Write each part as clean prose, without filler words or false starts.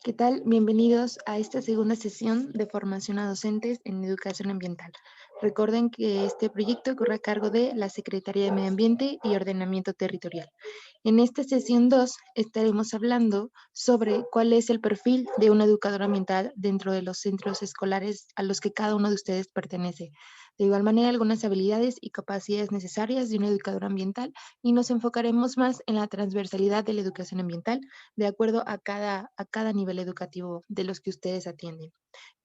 ¿Qué tal? Bienvenidos a esta segunda sesión de formación a docentes en educación ambiental. Recuerden que este proyecto corre a cargo de la Secretaría de Medio Ambiente y Ordenamiento Territorial. En esta sesión 2 estaremos hablando sobre cuál es el perfil de un educador ambiental dentro de los centros escolares a los que cada uno de ustedes pertenece. De igual manera, algunas habilidades y capacidades necesarias de un educador ambiental y nos enfocaremos más en la transversalidad de la educación ambiental de acuerdo a cada nivel educativo de los que ustedes atienden.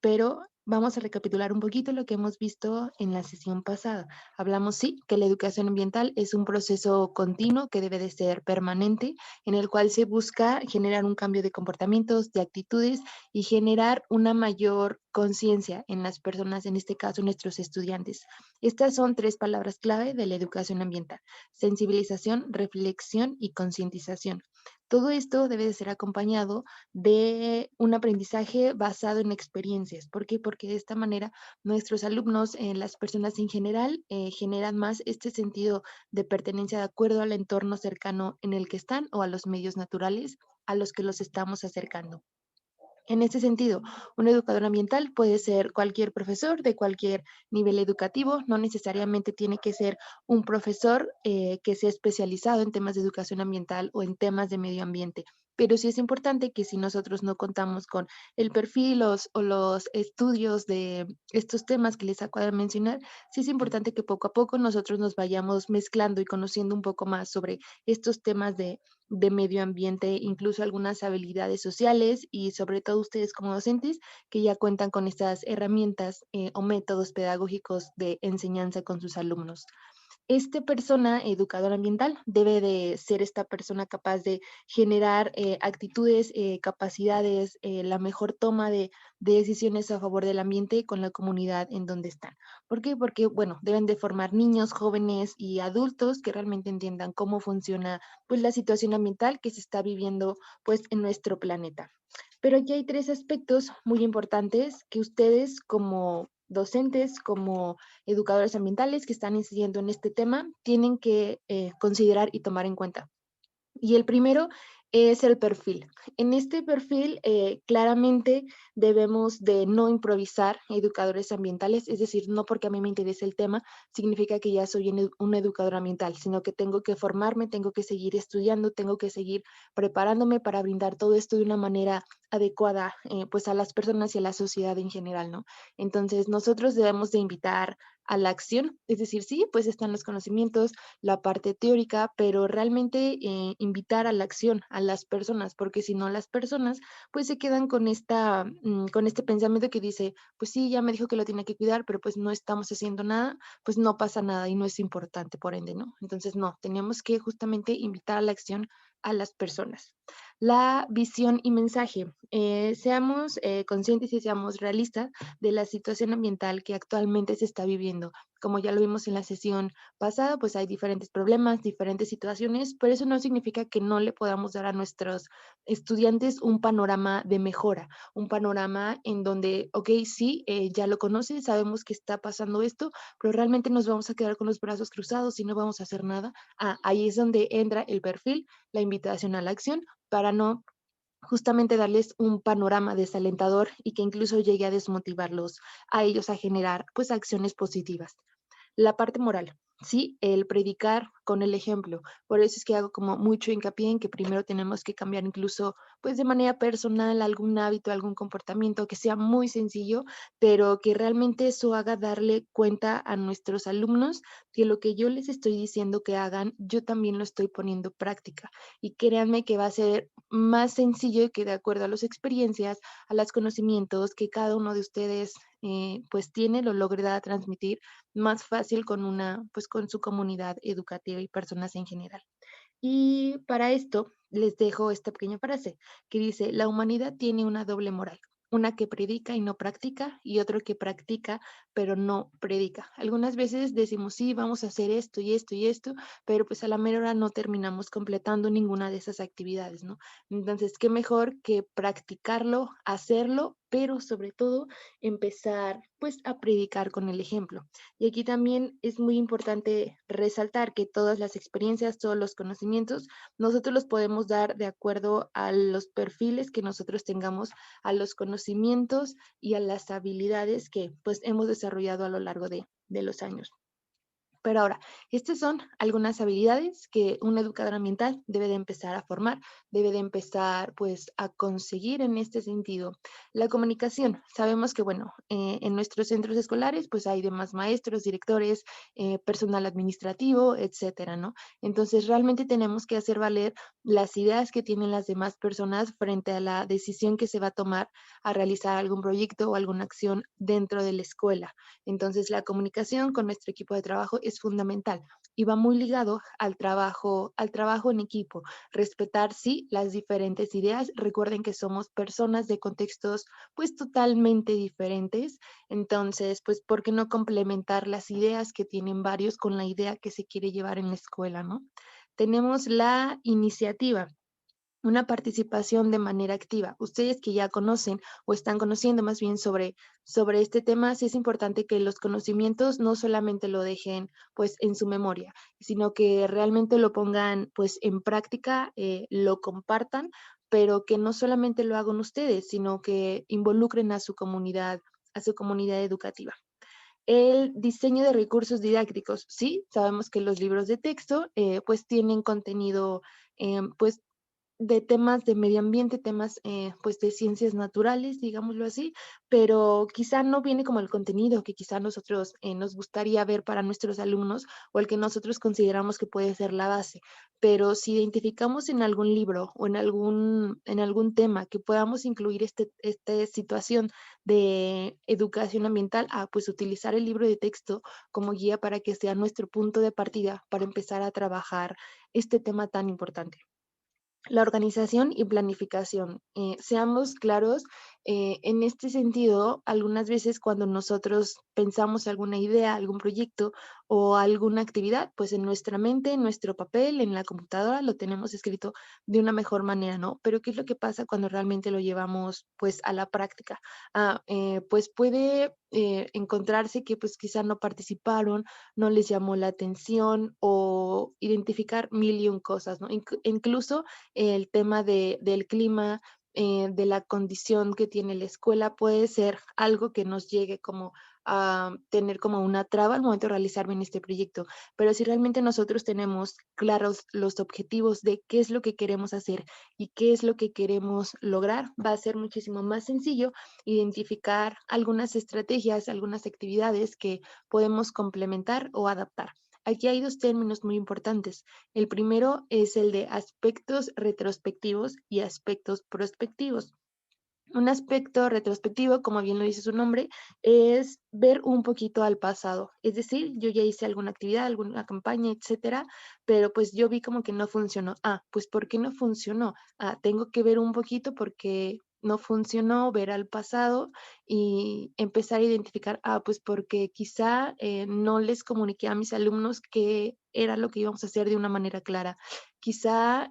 Pero vamos a recapitular un poquito lo que hemos visto en la sesión pasada. Hablamos, sí, que la educación ambiental es un proceso continuo que debe de ser permanente, en el cual se busca generar un cambio de comportamientos, de actitudes y generar una mayor conciencia en las personas, en este caso nuestros estudiantes. Estas son tres palabras clave de la educación ambiental: sensibilización, reflexión y concientización. Todo esto debe de ser acompañado de un aprendizaje basado en experiencias. ¿Por qué? Porque de esta manera nuestros alumnos, las personas en general, generan más este sentido de pertenencia de acuerdo al entorno cercano en el que están o a los medios naturales a los que los estamos acercando. En este sentido, un educador ambiental puede ser cualquier profesor de cualquier nivel educativo, no necesariamente tiene que ser un profesor que sea especializado en temas de educación ambiental o en temas de medio ambiente. Pero sí es importante que si nosotros no contamos con el perfil o los estudios de estos temas que les acabo de mencionar, sí es importante que poco a poco nosotros nos vayamos mezclando y conociendo un poco más sobre estos temas de medio ambiente, incluso algunas habilidades sociales y sobre todo ustedes como docentes que ya cuentan con estas herramientas o métodos pedagógicos de enseñanza con sus alumnos. Esta persona, educadora ambiental, debe de ser esta persona capaz de generar actitudes, capacidades, la mejor toma de decisiones a favor del ambiente con la comunidad en donde están. ¿Por qué? Porque, bueno, deben de formar niños, jóvenes y adultos que realmente entiendan cómo funciona pues la situación ambiental que se está viviendo pues en nuestro planeta. Pero aquí hay tres aspectos muy importantes que ustedes como docentes, como educadores ambientales que están incidiendo en este tema, tienen que considerar y tomar en cuenta. Y el primero es el perfil. En este perfil, claramente debemos de no improvisar educadores ambientales, es decir, no porque a mí me interese el tema, significa que ya soy un educador ambiental, sino que tengo que formarme, tengo que seguir estudiando, tengo que seguir preparándome para brindar todo esto de una manera adecuada, pues a las personas y a la sociedad en general, ¿no? Entonces, nosotros debemos de invitar a la acción, es decir, sí, pues están los conocimientos, la parte teórica, pero realmente invitar a la acción a las personas, porque si no las personas pues se quedan con con este pensamiento que dice, pues sí, ya me dijo que lo tiene que cuidar, pero pues no estamos haciendo nada, pues no pasa nada y no es importante, por ende, ¿no? Entonces, no, tenemos que justamente invitar a la acción a las personas. La visión y mensaje. Seamos conscientes y seamos realistas de la situación ambiental que actualmente se está viviendo. Como ya lo vimos en la sesión pasada, pues hay diferentes problemas, diferentes situaciones, pero eso no significa que no le podamos dar a nuestros estudiantes un panorama de mejora, un panorama en donde, ok, sí, ya lo conoces, sabemos que está pasando esto, pero realmente nos vamos a quedar con los brazos cruzados y no vamos a hacer nada. Ahí es donde entra el perfil, la invitación a la acción, para no justamente darles un panorama desalentador y que incluso llegue a desmotivarlos a ellos a generar pues acciones positivas. La parte moral, sí, el predicar con el ejemplo. Por eso es que hago como mucho hincapié en que primero tenemos que cambiar incluso, pues de manera personal, algún hábito, algún comportamiento que sea muy sencillo, pero que realmente eso haga darle cuenta a nuestros alumnos que lo que yo les estoy diciendo que hagan, yo también lo estoy poniendo en práctica. Y créanme que va a ser más sencillo que de acuerdo a las experiencias, a los conocimientos que cada uno de ustedes pues tiene, lo logrará transmitir más fácil con pues con su comunidad educativa y personas en general. Y para esto les dejo esta pequeña frase que dice, la humanidad tiene una doble moral, una que predica y no practica y otro que practica pero no predica. Algunas veces decimos, sí, vamos a hacer esto y esto y esto, pero pues a la mera hora no terminamos completando ninguna de esas actividades, ¿no? Entonces, qué mejor que practicarlo, hacerlo, pero sobre todo empezar pues a predicar con el ejemplo. Y aquí también es muy importante resaltar que todas las experiencias, todos los conocimientos, nosotros los podemos dar de acuerdo a los perfiles que nosotros tengamos, a los conocimientos y a las habilidades que pues hemos desarrollado a lo largo de los años. Pero ahora, estas son algunas habilidades que un educador ambiental debe de empezar a formar, debe de empezar pues a conseguir en este sentido. La comunicación, sabemos que bueno, en nuestros centros escolares pues hay demás maestros, directores, personal administrativo, etcétera, ¿no? Entonces realmente tenemos que hacer valer las ideas que tienen las demás personas frente a la decisión que se va a tomar a realizar algún proyecto o alguna acción dentro de la escuela. Entonces, la comunicación con nuestro equipo de trabajo es fundamental y va muy ligado al trabajo en equipo. Respetar, sí, las diferentes ideas. Recuerden que somos personas de contextos pues totalmente diferentes. Entonces, pues, ¿por qué no complementar las ideas que tienen varios con la idea que se quiere llevar en la escuela, ¿no? Tenemos la iniciativa. Una participación de manera activa. Ustedes que ya conocen o están conociendo más bien sobre este tema, sí es importante que los conocimientos no solamente lo dejen pues en su memoria, sino que realmente lo pongan pues en práctica, lo compartan, pero que no solamente lo hagan ustedes, sino que involucren a su comunidad educativa. El diseño de recursos didácticos. Sí, sabemos que los libros de texto pues tienen contenido pues de temas de medio ambiente, temas pues de ciencias naturales, digámoslo así, pero quizá no viene como el contenido que quizá nosotros nos gustaría ver para nuestros alumnos o el que nosotros consideramos que puede ser la base. Pero si identificamos en algún libro o en algún tema que podamos incluir esta situación de educación ambiental, pues utilizar el libro de texto como guía para que sea nuestro punto de partida para empezar a trabajar este tema tan importante. La organización y planificación. Seamos claros, en este sentido, algunas veces cuando nosotros pensamos alguna idea, algún proyecto o alguna actividad, pues en nuestra mente, en nuestro papel, en la computadora, lo tenemos escrito de una mejor manera, ¿no? Pero ¿qué es lo que pasa cuando realmente lo llevamos pues a la práctica? Pues puede encontrarse que pues quizá no participaron, no les llamó la atención o identificar mil y un cosas, ¿no? Incluso el tema del clima, de la condición que tiene la escuela, puede ser algo que nos llegue como a tener como una traba al momento de realizar bien este proyecto. Pero si realmente nosotros tenemos claros los objetivos de qué es lo que queremos hacer y qué es lo que queremos lograr, va a ser muchísimo más sencillo identificar algunas estrategias, algunas actividades que podemos complementar o adaptar. Aquí hay dos términos muy importantes. El primero es el de aspectos retrospectivos y aspectos prospectivos. Un aspecto retrospectivo, como bien lo dice su nombre, es ver un poquito al pasado. Es decir, yo ya hice alguna actividad, alguna campaña, etcétera, pero pues yo vi como que no funcionó. Pues ¿por qué no funcionó? Tengo que ver un poquito porque no funcionó, ver al pasado y empezar a identificar, pues porque quizá no les comuniqué a mis alumnos qué era lo que íbamos a hacer de una manera clara. Quizá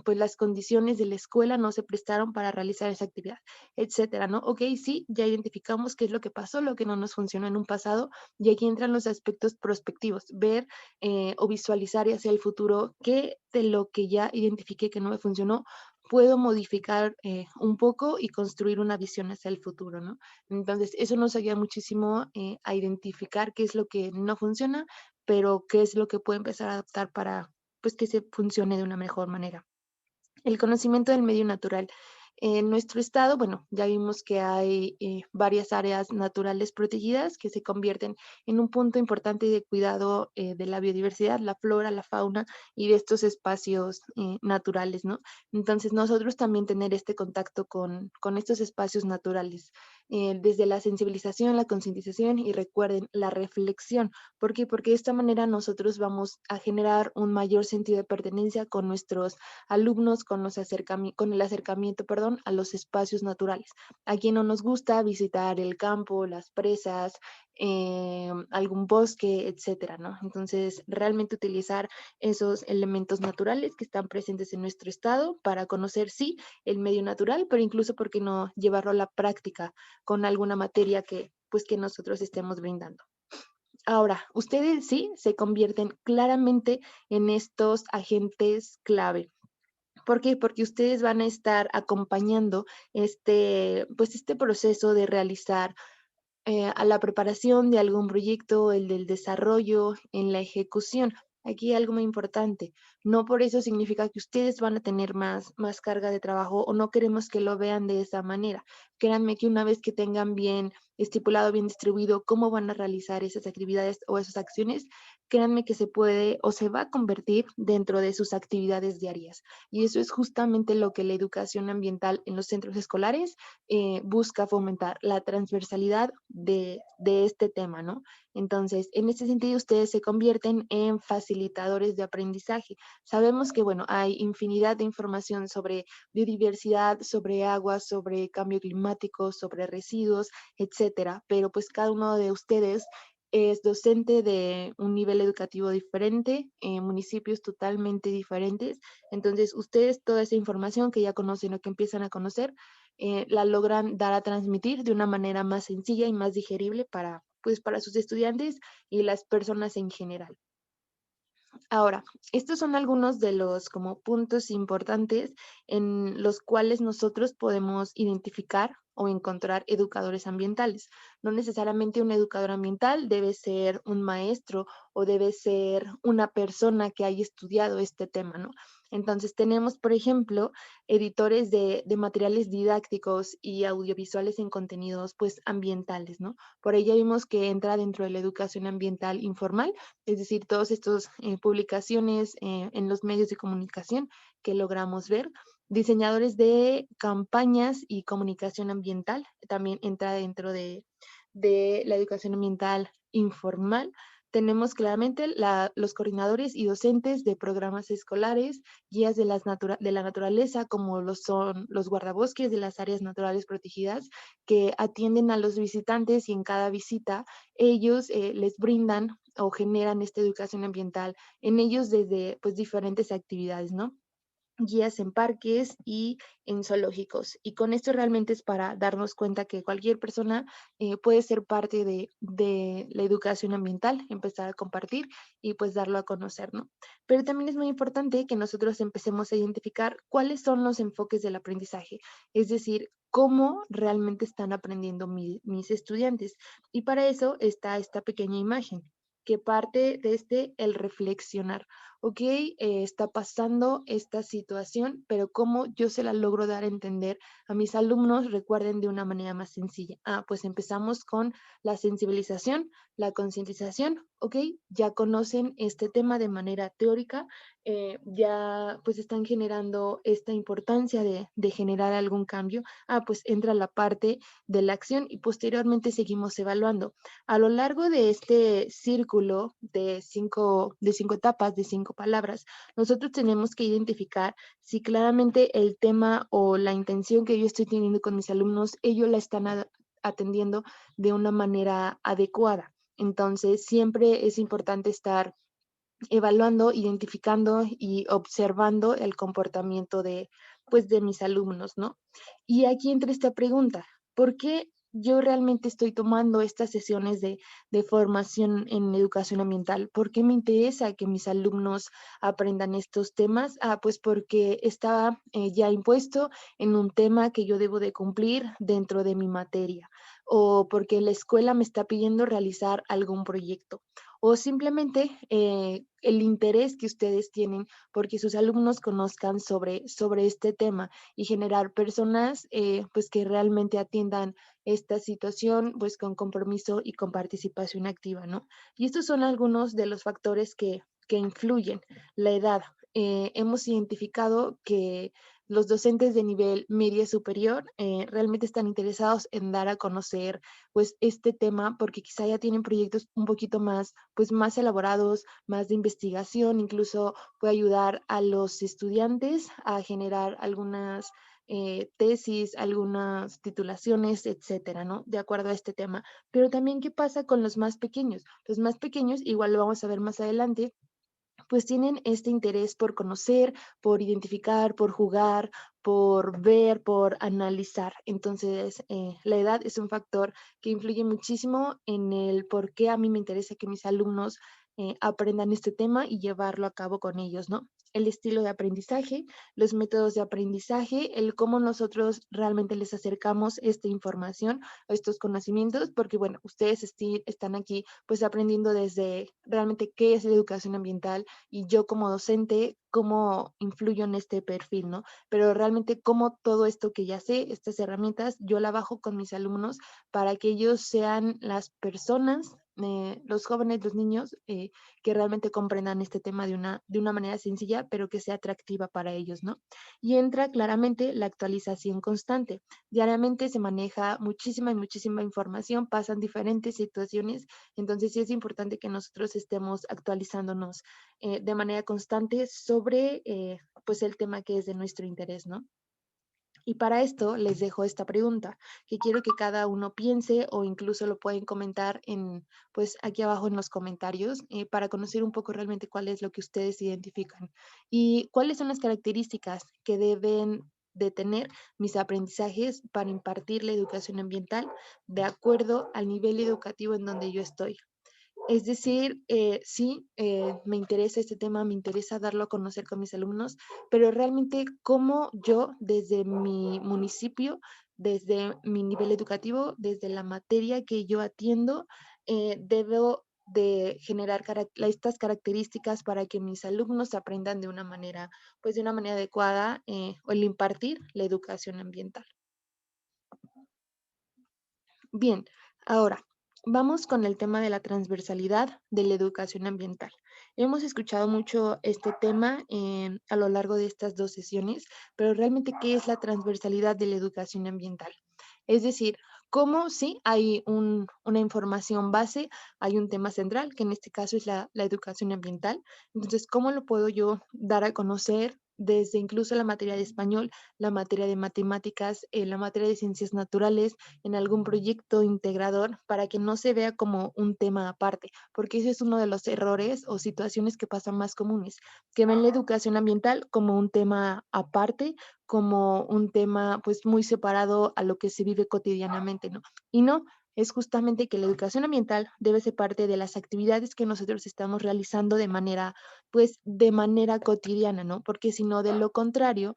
pues las condiciones de la escuela no se prestaron para realizar esa actividad, etcétera, ¿no? Ok, sí, ya identificamos qué es lo que pasó, lo que no nos funcionó en un pasado, y aquí entran los aspectos prospectivos, ver o visualizar hacia el futuro qué de lo que ya identifiqué que no me funcionó puedo modificar un poco y construir una visión hacia el futuro, ¿no? Entonces, eso nos ayuda muchísimo a identificar qué es lo que no funciona, pero qué es lo que puede empezar a adaptar para pues que se funcione de una mejor manera. El conocimiento del medio natural. En nuestro estado, bueno, ya vimos que hay varias áreas naturales protegidas que se convierten en un punto importante de cuidado de la biodiversidad, la flora, la fauna y de estos espacios naturales, ¿no? Entonces, nosotros también tener este contacto con estos espacios naturales, desde la sensibilización, la concientización y recuerden, la reflexión. ¿Por qué? Porque de esta manera nosotros vamos a generar un mayor sentido de pertenencia con nuestros alumnos con el acercamiento, perdón, a los espacios naturales. A quien no nos gusta visitar el campo, las presas, algún bosque, etcétera, ¿no? Entonces, realmente utilizar esos elementos naturales que están presentes en nuestro estado para conocer, sí, el medio natural, pero incluso, ¿por qué no llevarlo a la práctica con alguna materia que, pues, que nosotros estemos brindando? Ahora, ustedes sí se convierten claramente en estos agentes clave. ¿Por qué? Porque ustedes van a estar acompañando pues este proceso de realizar a la preparación de algún proyecto, el del desarrollo, en la ejecución. Aquí algo muy importante, no por eso significa que ustedes van a tener más carga de trabajo o no queremos que lo vean de esa manera. Créanme que una vez que tengan bien estipulado, bien distribuido cómo van a realizar esas actividades o esas acciones, créanme que se puede o se va a convertir dentro de sus actividades diarias. Y eso es justamente lo que la educación ambiental en los centros escolares busca fomentar, la transversalidad de este tema, ¿no? Entonces, en este sentido, ustedes se convierten en facilitadores de aprendizaje. Sabemos que, bueno, hay infinidad de información sobre biodiversidad, sobre agua, sobre cambio climático, sobre residuos, etcétera, pero pues cada uno de ustedes es docente de un nivel educativo diferente, en municipios totalmente diferentes. Entonces, ustedes toda esa información que ya conocen o que empiezan a conocer, la logran dar a transmitir de una manera más sencilla y más digerible para, pues, para sus estudiantes y las personas en general. Ahora, estos son algunos de los como puntos importantes en los cuales nosotros podemos identificar o encontrar educadores ambientales. No necesariamente un educador ambiental debe ser un maestro o debe ser una persona que haya estudiado este tema, ¿no? Entonces tenemos, por ejemplo, editores de materiales didácticos y audiovisuales en contenidos pues ambientales, ¿no? Por ahí ya vimos que entra dentro de la educación ambiental informal, es decir, todas estas publicaciones en los medios de comunicación que logramos ver. Diseñadores de campañas y comunicación ambiental también entra dentro de la educación ambiental informal. Tenemos claramente los coordinadores y docentes de programas escolares, guías de la naturaleza, como lo son los guardabosques de las áreas naturales protegidas, que atienden a los visitantes y en cada visita ellos les brindan o generan esta educación ambiental en ellos desde pues diferentes actividades, ¿no? Guías en parques y en zoológicos. Y con esto realmente es para darnos cuenta que cualquier persona puede ser parte de la educación ambiental, empezar a compartir y pues darlo a conocer, ¿no? Pero también es muy importante que nosotros empecemos a identificar cuáles son los enfoques del aprendizaje, es decir, cómo realmente están aprendiendo mis estudiantes. Y para eso está esta pequeña imagen que parte desde el reflexionar. Ok, está pasando esta situación, pero cómo yo se la logro dar a entender a mis alumnos, recuerden de una manera más sencilla. Ah, pues empezamos con la sensibilización, la concientización, ok, ya conocen este tema de manera teórica, ya pues están generando esta importancia de generar algún cambio. Ah, pues entra la parte de la acción y posteriormente seguimos evaluando. A lo largo de este círculo de cinco etapas, de cinco palabras, nosotros tenemos que identificar si claramente el tema o la intención que yo estoy teniendo con mis alumnos, ellos la están atendiendo de una manera adecuada. Entonces, siempre es importante estar evaluando, identificando y observando el comportamiento pues, de mis alumnos, ¿no? Y aquí entra esta pregunta, ¿por qué yo realmente estoy tomando estas sesiones de formación en educación ambiental? ¿Por qué me interesa que mis alumnos aprendan estos temas? Ah, pues porque está ya impuesto en un tema que yo debo de cumplir dentro de mi materia, o porque la escuela me está pidiendo realizar algún proyecto, o simplemente el interés que ustedes tienen porque sus alumnos conozcan sobre este tema y generar personas pues que realmente atiendan esta situación pues con compromiso y con participación activa, ¿no? Y estos son algunos de los factores que influyen. La edad. Hemos identificado que los docentes de nivel media superior realmente están interesados en dar a conocer pues este tema porque quizá ya tienen proyectos un poquito más pues más elaborados, más de investigación, incluso puede ayudar a los estudiantes a generar algunas tesis, algunas titulaciones, etcétera, ¿no? De acuerdo a este tema. Pero también, ¿qué pasa con los más pequeños? Los más pequeños, igual lo vamos a ver más adelante, pues tienen este interés por conocer, por identificar, por jugar, por ver, por analizar. Entonces, la edad es un factor que influye muchísimo en el por qué a mí me interesa que mis alumnos aprendan este tema y llevarlo a cabo con ellos, ¿no? El estilo de aprendizaje, los métodos de aprendizaje, el cómo nosotros realmente les acercamos esta información, estos conocimientos, porque bueno, ustedes están aquí pues aprendiendo desde realmente qué es la educación ambiental, y yo como docente, cómo influyo en este perfil, ¿no? Pero realmente cómo todo esto que ya sé, estas herramientas, yo la bajo con mis alumnos para que ellos sean las personas, los jóvenes, los niños, que realmente comprendan este tema de una manera sencilla, pero que sea atractiva para ellos, ¿no? Y entra claramente la actualización constante. Diariamente se maneja muchísima y muchísima información, pasan diferentes situaciones, entonces sí es importante que nosotros estemos actualizándonos de manera constante sobre pues el tema que es de nuestro interés, ¿no? Y para esto les dejo esta pregunta que quiero que cada uno piense o incluso lo pueden comentar en, pues aquí abajo en los comentarios para conocer un poco realmente cuál es lo que ustedes identifican y cuáles son las características que deben de tener mis aprendizajes para impartir la educación ambiental de acuerdo al nivel educativo en donde yo estoy. Es decir, sí, me interesa este tema, me interesa darlo a conocer con mis alumnos, pero realmente cómo yo desde mi municipio, desde mi nivel educativo, desde la materia que yo atiendo, debo de generar estas características para que mis alumnos aprendan de una manera, pues de una manera adecuada, o el impartir la educación ambiental. Bien, ahora vamos con el tema de la transversalidad de la educación ambiental. Hemos escuchado mucho este tema a lo largo de estas dos sesiones, pero realmente, ¿qué es la transversalidad de la educación ambiental? Es decir, cómo sí hay una información base, hay un tema central, que en este caso es la educación ambiental. Entonces, ¿cómo lo puedo yo dar a conocer desde incluso la materia de español, la materia de matemáticas, la materia de ciencias naturales, en algún proyecto integrador para que no se vea como un tema aparte, porque ese es uno de los errores o situaciones que pasan más comunes, que ven la educación ambiental como un tema aparte, como un tema pues muy separado a lo que se vive cotidianamente, ¿no? Y no, es justamente que la educación ambiental debe ser parte de las actividades que nosotros estamos realizando de manera, pues, de manera cotidiana, ¿no? Porque si no, de lo contrario,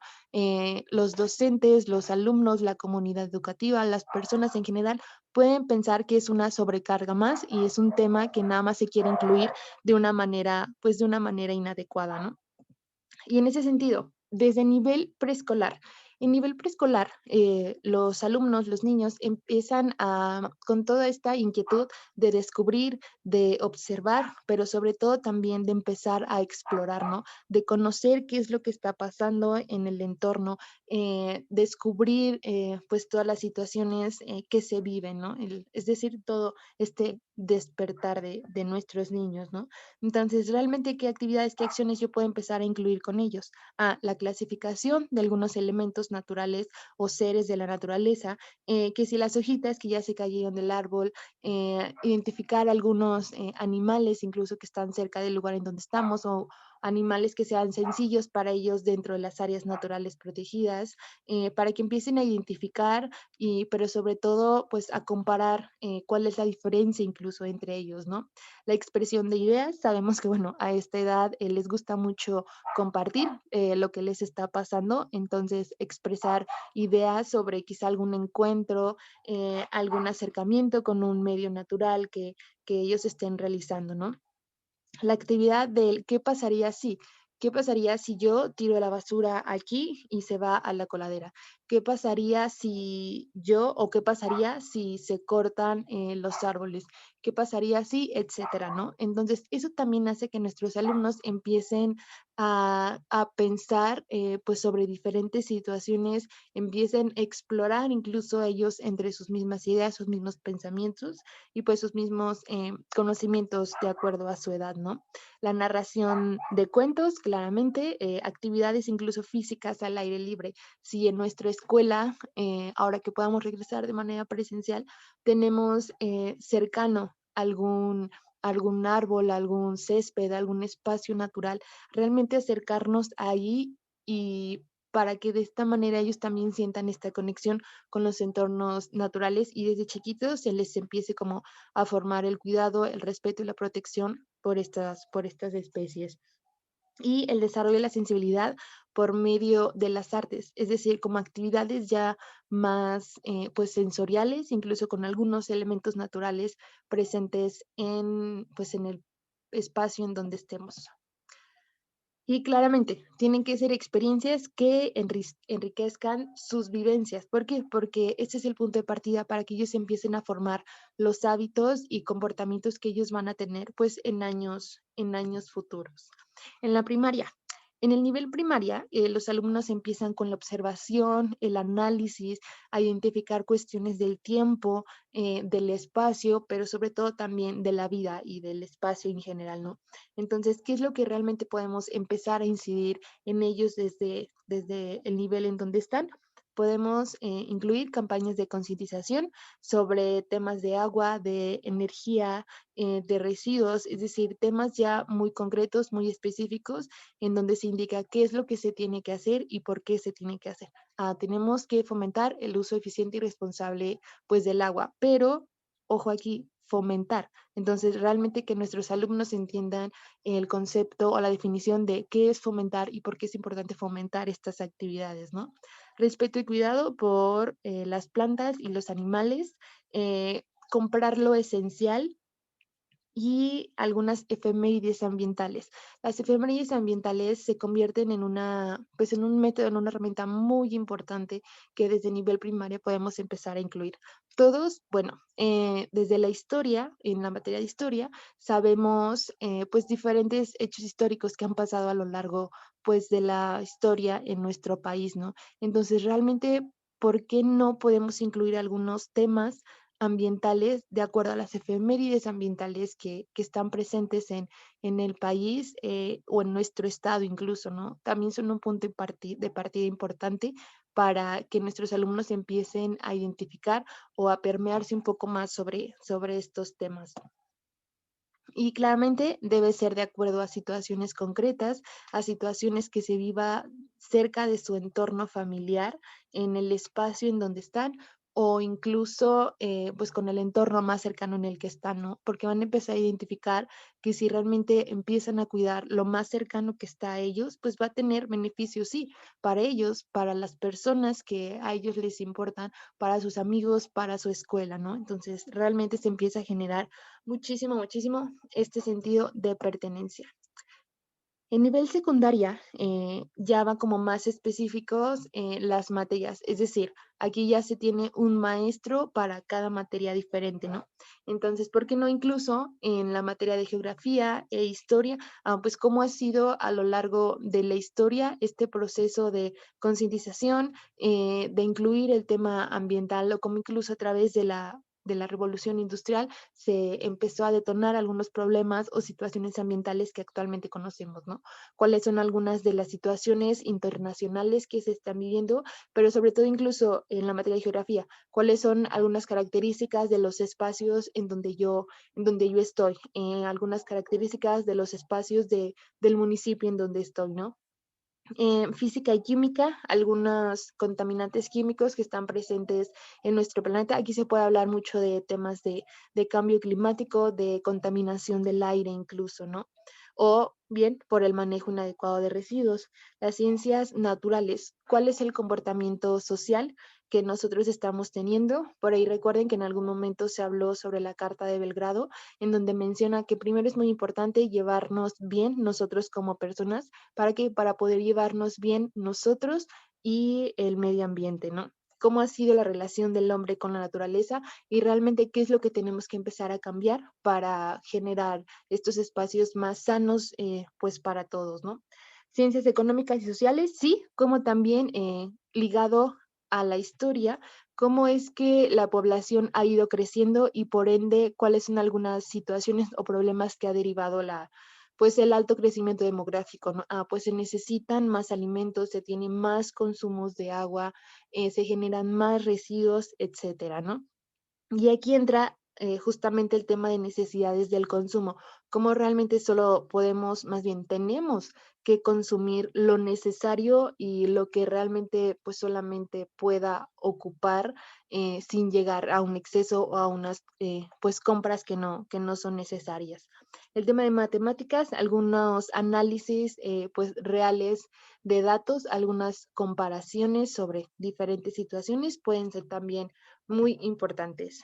los docentes, los alumnos, la comunidad educativa, las personas en general pueden pensar que es una sobrecarga más y es un tema que nada más se quiere incluir de una manera, pues de una manera inadecuada, ¿no? Y en ese sentido, desde nivel preescolar, en nivel preescolar, los alumnos, los niños empiezan con toda esta inquietud de descubrir, de observar, pero sobre todo también de empezar a explorar, ¿no? De conocer qué es lo que está pasando en el entorno, descubrir pues todas las situaciones que se viven, ¿no? Es decir, todo este despertar de nuestros niños, ¿no? Entonces, realmente, ¿qué actividades, qué acciones yo puedo empezar a incluir con ellos? La clasificación de algunos elementos naturales o seres de la naturaleza, que si las hojitas que ya se cayeron del árbol, identificar algunos animales incluso que están cerca del lugar en donde estamos o animales que sean sencillos para ellos dentro de las áreas naturales protegidas, para que empiecen a identificar pero sobre todo, pues a comparar cuál es la diferencia incluso entre ellos, ¿no? La expresión de ideas. Sabemos que, bueno, a esta edad les gusta mucho compartir lo que les está pasando, entonces expresar ideas sobre quizá algún encuentro, algún acercamiento con un medio natural que ellos estén realizando, ¿no? La actividad del qué pasaría si. ¿Qué pasaría si yo tiro la basura aquí y se va a la coladera? ¿Qué pasaría si yo o qué pasaría si se cortan los árboles? qué pasaría si, etcétera, ¿no? Entonces, eso también hace que nuestros alumnos empiecen a pensar pues sobre diferentes situaciones, empiecen a explorar incluso ellos entre sus mismas ideas, sus mismos pensamientos y pues sus mismos conocimientos de acuerdo a su edad, ¿no? La narración de cuentos, claramente, actividades incluso físicas al aire libre. Si en nuestra escuela, ahora que podamos regresar de manera presencial, tenemos cercano algún árbol, algún césped, algún espacio natural, realmente acercarnos ahí y para que de esta manera ellos también sientan esta conexión con los entornos naturales y desde chiquitos se les empiece como a formar el cuidado, el respeto y la protección por estas especies y el desarrollo de la sensibilidad por medio de las artes, es decir, como actividades ya más pues sensoriales, incluso con algunos elementos naturales presentes pues en el espacio en donde estemos. Y claramente, tienen que ser experiencias que enriquezcan sus vivencias. ¿Por qué? Porque ese es el punto de partida para que ellos empiecen a formar los hábitos y comportamientos que ellos van a tener pues en años futuros. En la primaria. En el nivel primaria, los alumnos empiezan con la observación, el análisis, a identificar cuestiones del tiempo, del espacio, pero sobre todo también de la vida y del espacio en general, ¿no? Entonces, ¿qué es lo que realmente podemos empezar a incidir en ellos desde el nivel en donde están? Podemos incluir campañas de concientización sobre temas de agua, de energía, de residuos, es decir, temas ya muy concretos, muy específicos, en donde se indica qué es lo que se tiene que hacer y por qué se tiene que hacer. Tenemos que fomentar el uso eficiente y responsable pues del agua, pero ojo aquí, fomentar. Entonces, realmente que nuestros alumnos entiendan el concepto o la definición de qué es fomentar y por qué es importante fomentar estas actividades, ¿no? Respeto y cuidado por las plantas y los animales, comprar lo esencial y algunas efemérides ambientales. Las efemérides ambientales se convierten en pues en un método, en una herramienta muy importante que desde nivel primaria podemos empezar a incluir. Todos, bueno, desde la historia, en la materia de historia, sabemos pues diferentes hechos históricos que han pasado a lo largo pues de la historia en nuestro país, ¿no? Entonces, realmente, ¿por qué no podemos incluir algunos temas ambientales de acuerdo a las efemérides ambientales que están presentes en el país o en nuestro estado incluso, ¿no? También son un punto de partida importante para que nuestros alumnos empiecen a identificar o a permearse un poco más sobre estos temas. Y claramente debe ser de acuerdo a situaciones concretas, a situaciones que se viva cerca de su entorno familiar, en el espacio en donde están o incluso pues con el entorno más cercano en el que están, ¿no? Porque van a empezar a identificar que si realmente empiezan a cuidar lo más cercano que está a ellos, pues va a tener beneficios, sí, para ellos, para las personas que a ellos les importan, para sus amigos, para su escuela, ¿no? Entonces realmente se empieza a generar muchísimo, muchísimo este sentido de pertenencia. En nivel secundaria ya van como más específicos las materias, es decir, aquí ya se tiene un maestro para cada materia diferente, ¿no? Entonces, ¿por qué no incluso en la materia de geografía e historia, pues cómo ha sido a lo largo de la historia este proceso de concientización, de incluir el tema ambiental o cómo incluso a través de la revolución industrial se empezó a detonar algunos problemas o situaciones ambientales que actualmente conocemos, ¿no? Cuáles son algunas de las situaciones internacionales que se están viviendo, pero sobre todo incluso en la materia de geografía, cuáles son algunas características de los espacios en donde yo estoy, algunas características de los espacios del municipio en donde estoy, ¿no? Física y química, algunos contaminantes químicos que están presentes en nuestro planeta. Aquí se puede hablar mucho de temas de cambio climático, de contaminación del aire incluso, ¿no? O bien por el manejo inadecuado de residuos. Las ciencias naturales, ¿cuál es el comportamiento social que nosotros estamos teniendo? Por ahí recuerden que en algún momento se habló sobre la Carta de Belgrado, en donde menciona que primero es muy importante llevarnos bien nosotros como personas. ¿Para qué? Para poder llevarnos bien nosotros y el medio ambiente, ¿no? cómo ha sido la relación del hombre con la naturaleza y realmente qué es lo que tenemos que empezar a cambiar para generar estos espacios más sanos, pues para todos, ¿no? Ciencias económicas y sociales, sí, como también ligado a la historia, cómo es que la población ha ido creciendo y por ende cuáles son algunas situaciones o problemas que ha derivado pues el alto crecimiento demográfico, ¿no? Pues se necesitan más alimentos, se tienen más consumos de agua, se generan más residuos, etcétera, ¿no? Y aquí entra justamente el tema de necesidades del consumo, cómo realmente solo podemos, más bien tenemos que consumir lo necesario y lo que realmente pues solamente pueda ocupar sin llegar a un exceso o a unas pues compras que no son necesarias. El tema de matemáticas, algunos análisis pues reales de datos, algunas comparaciones sobre diferentes situaciones pueden ser también muy importantes.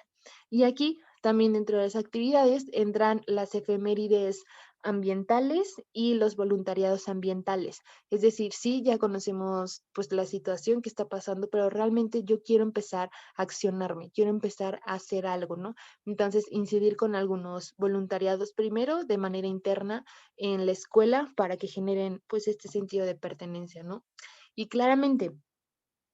Y aquí también dentro de las actividades entran las efemérides ambientales y los voluntariados ambientales. Es decir, sí, ya conocemos pues la situación que está pasando, pero realmente yo quiero empezar a accionarme, quiero empezar a hacer algo, ¿no? Entonces, incidir con algunos voluntariados primero de manera interna en la escuela para que generen pues este sentido de pertenencia, ¿no? Y claramente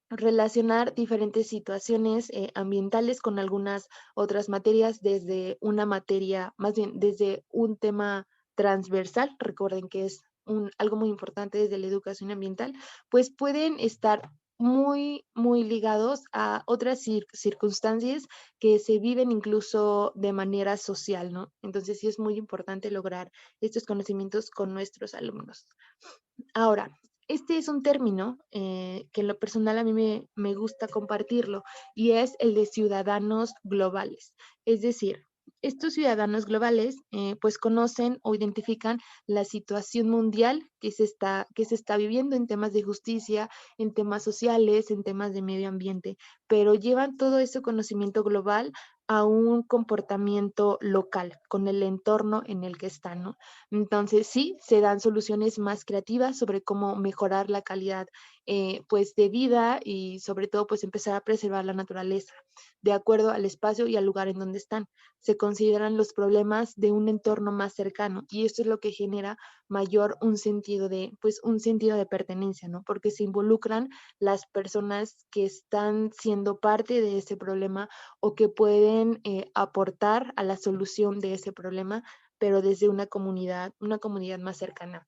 relacionar diferentes situaciones ambientales con algunas otras materias desde una materia, más bien desde un tema transversal, recuerden que es algo muy importante desde la educación ambiental, pues pueden estar muy ligados a otras circunstancias que se viven incluso de manera social, ¿no? Entonces sí es muy importante lograr estos conocimientos con nuestros alumnos. Ahora, este es un término que en lo personal a mí me gusta compartirlo y es el de ciudadanos globales. Es decir, estos ciudadanos globales pues conocen o identifican la situación mundial que se está viviendo en temas de justicia, en temas sociales, en temas de medio ambiente, pero llevan todo ese conocimiento global a un comportamiento local, con el entorno en el que están, ¿no? Entonces, sí, se dan soluciones más creativas sobre cómo mejorar la calidad, pues, de vida y sobre todo, pues, empezar a preservar la naturaleza de acuerdo al espacio y al lugar en donde están. Se consideran los problemas de un entorno más cercano y esto es lo que genera mayor un sentido de, pues, un sentido de pertenencia, ¿no? Porque se involucran las personas que están siendo parte de ese problema o que pueden aportar a la solución de ese problema pero desde una comunidad más cercana.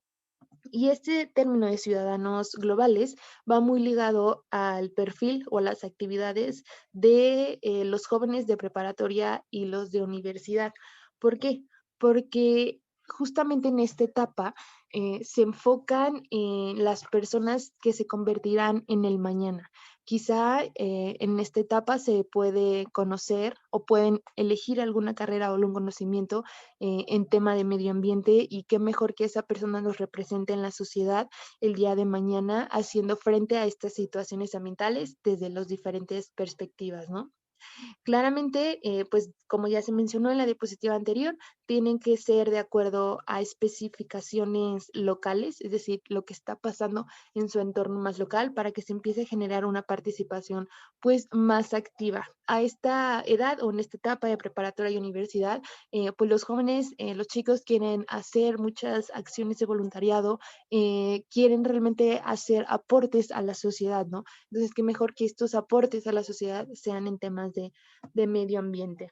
Y este término de ciudadanos globales va muy ligado al perfil o a las actividades de los jóvenes de preparatoria y los de universidad. ¿Por qué? Porque justamente en esta etapa se enfocan en las personas que se convertirán en el mañana. Quizá en esta etapa se puede conocer o pueden elegir alguna carrera o algún conocimiento en tema de medio ambiente y qué mejor que esa persona nos represente en la sociedad el día de mañana haciendo frente a estas situaciones ambientales desde las diferentes perspectivas, ¿no? Claramente, pues como ya se mencionó en la diapositiva anterior, tienen que ser de acuerdo a especificaciones locales, es decir, lo que está pasando en su entorno más local para que se empiece a generar una participación pues más activa. A esta edad o en esta etapa de preparatoria y universidad, pues los jóvenes, los chicos quieren hacer muchas acciones de voluntariado, quieren realmente hacer aportes a la sociedad, ¿no? Entonces, qué mejor que estos aportes a la sociedad sean en temas de medio ambiente.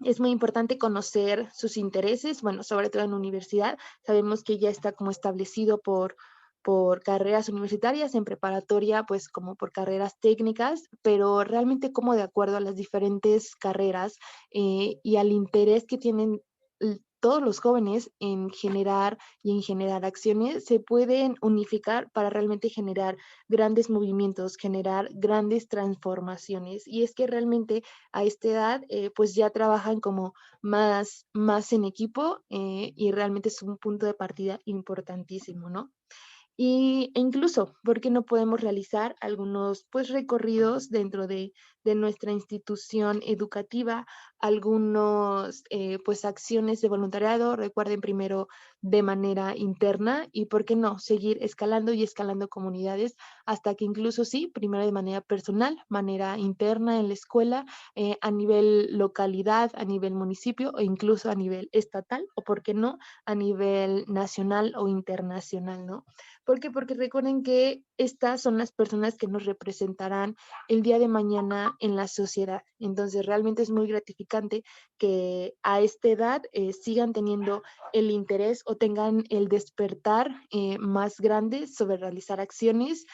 Es muy importante conocer sus intereses, bueno, sobre todo en la universidad. Sabemos que ya está como establecido por carreras universitarias, en preparatoria, pues como por carreras técnicas, pero realmente como de acuerdo a las diferentes carreras y al interés que tienen todos los jóvenes en generar y en generar acciones, se pueden unificar para realmente generar grandes movimientos, generar grandes transformaciones. Y es que realmente a esta edad, pues ya trabajan como más en equipo y realmente es un punto de partida importantísimo, ¿no? E incluso, ¿por qué no podemos realizar algunos pues recorridos dentro de nuestra institución educativa, algunos pues acciones de voluntariado? Recuerden primero de manera interna y, ¿por qué no?, seguir escalando y escalando comunidades hasta que incluso sí, primero de manera personal, manera interna en la escuela, a nivel localidad, a nivel municipio o incluso a nivel estatal o, ¿por qué no?, a nivel nacional o internacional, ¿no? ¿Por qué? Porque recuerden que estas son las personas que nos representarán el día de mañana en la sociedad. Entonces, realmente es muy gratificante que a esta edad sigan teniendo el interés o tengan el despertar más grande sobre realizar acciones,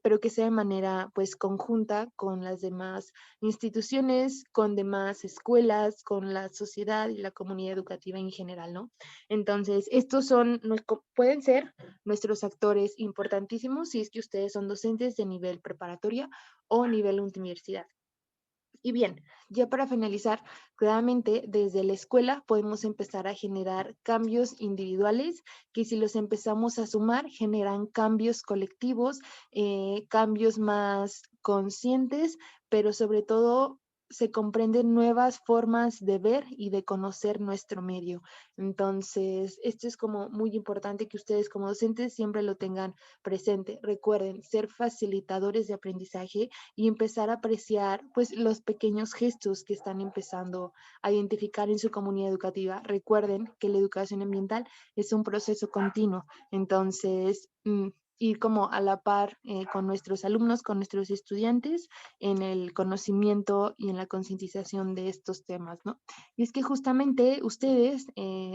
pero que sea de manera pues conjunta con las demás instituciones, con demás escuelas, con la sociedad y la comunidad educativa en general, ¿no? Entonces, estos son, pueden ser nuestros actores importantísimos si es que ustedes son docentes de nivel preparatoria o nivel universidad. Y bien, ya para finalizar, claramente desde la escuela podemos empezar a generar cambios individuales que si los empezamos a sumar generan cambios colectivos, cambios más conscientes, pero sobre todo se comprenden nuevas formas de ver y de conocer nuestro medio. Entonces, esto es como muy importante que ustedes como docentes siempre lo tengan presente. Recuerden, ser facilitadores de aprendizaje y empezar a apreciar pues los pequeños gestos que están empezando a identificar en su comunidad educativa. Recuerden que la educación ambiental es un proceso continuo, entonces ir como a la par con nuestros alumnos, con nuestros estudiantes en el conocimiento y en la concientización de estos temas, ¿no? Y es que justamente ustedes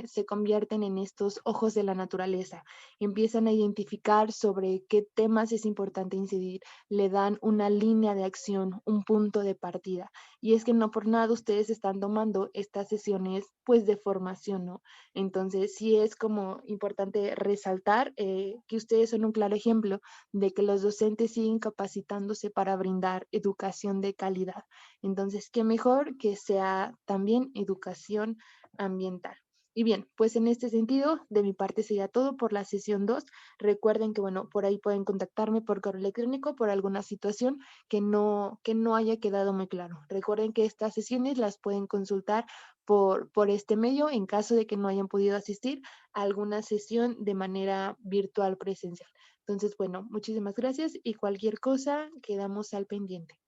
se convierten en estos ojos de la naturaleza, empiezan a identificar sobre qué temas es importante incidir, le dan una línea de acción, un punto de partida. Y es que no por nada ustedes están tomando estas sesiones pues de formación, ¿no? Entonces sí es como importante resaltar que ustedes son un claro ejemplo de que los docentes siguen capacitándose para brindar educación de calidad. Entonces, qué mejor que sea también educación ambiental. Y bien, pues en este sentido, de mi parte sería todo por la sesión 2. Recuerden que, bueno, por ahí pueden contactarme por correo electrónico por alguna situación que no haya quedado muy claro. Recuerden que estas sesiones las pueden consultar por este medio en caso de que no hayan podido asistir a alguna sesión de manera virtual presencial. Entonces, bueno, muchísimas gracias y cualquier cosa quedamos al pendiente.